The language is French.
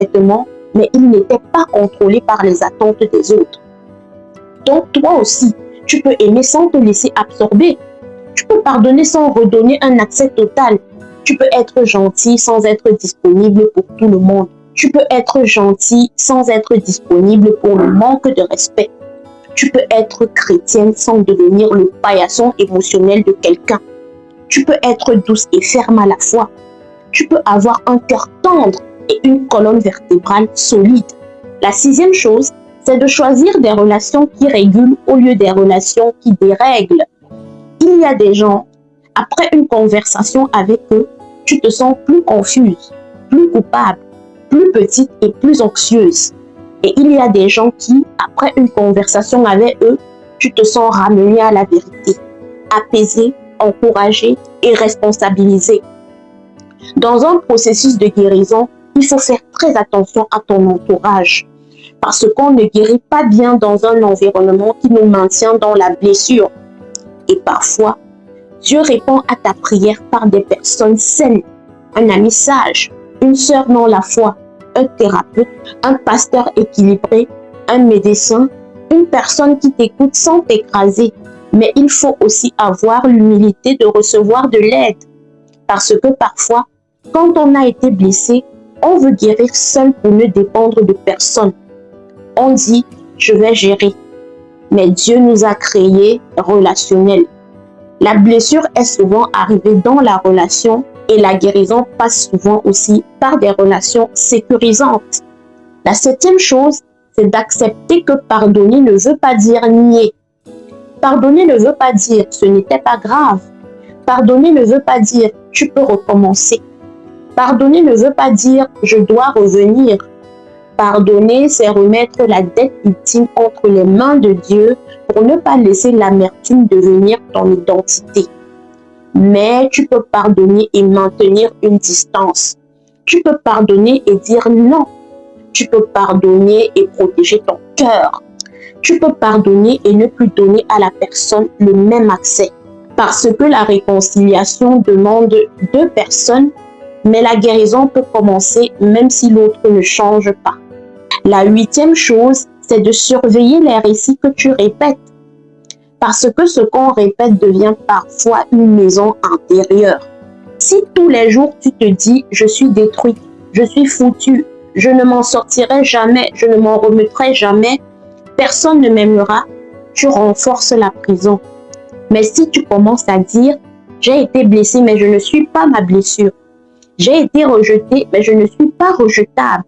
parfaitement, mais il n'était pas contrôlé par les attentes des autres. Donc toi aussi, tu peux aimer sans te laisser absorber. Tu peux pardonner sans redonner un accès total. Tu peux être gentil sans être disponible pour tout le monde. Tu peux être gentil sans être disponible pour le manque de respect. Tu peux être chrétienne sans devenir le paillasson émotionnel de quelqu'un. Tu peux être douce et ferme à la fois. Tu peux avoir un cœur tendre et une colonne vertébrale solide. La sixième chose, c'est de choisir des relations qui régulent au lieu des relations qui dérèglent. Il y a des gens, après une conversation avec eux, tu te sens plus confuse, plus coupable, plus petite et plus anxieuse. Et il y a des gens qui, après une conversation avec eux, tu te sens ramené à la vérité, apaisé, encouragé et responsabilisé. Dans un processus de guérison, il faut faire très attention à ton entourage parce qu'on ne guérit pas bien dans un environnement qui nous maintient dans la blessure. Et parfois, Dieu répond à ta prière par des personnes saines, un ami sage, une sœur dans la foi, un thérapeute, un pasteur équilibré, un médecin, une personne qui t'écoute sans t'écraser. Mais il faut aussi avoir l'humilité de recevoir de l'aide. Parce que parfois, quand on a été blessé, on veut guérir seul pour ne dépendre de personne. On dit, je vais gérer. Mais Dieu nous a créés relationnels. La blessure est souvent arrivée dans la relation et la guérison passe souvent aussi par des relations sécurisantes. La septième chose, c'est d'accepter que pardonner ne veut pas dire nier. Pardonner ne veut pas dire ce n'était pas grave. Pardonner ne veut pas dire tu peux recommencer. Pardonner ne veut pas dire je dois revenir. Pardonner, c'est remettre la dette ultime entre les mains de Dieu pour ne pas laisser l'amertume devenir ton identité. Mais tu peux pardonner et maintenir une distance. Tu peux pardonner et dire non. Tu peux pardonner et protéger ton cœur. Tu peux pardonner et ne plus donner à la personne le même accès. Parce que la réconciliation demande deux personnes, mais la guérison peut commencer même si l'autre ne change pas. La huitième chose, c'est de surveiller les récits que tu répètes. Parce que ce qu'on répète devient parfois une maison intérieure. Si tous les jours tu te dis « je suis détruite, je suis foutue, je ne m'en sortirai jamais, je ne m'en remettrai jamais », personne ne m'aimera, tu renforces la prison. Mais si tu commences à dire « j'ai été blessée mais je ne suis pas ma blessure, j'ai été rejetée mais je ne suis pas rejetable »,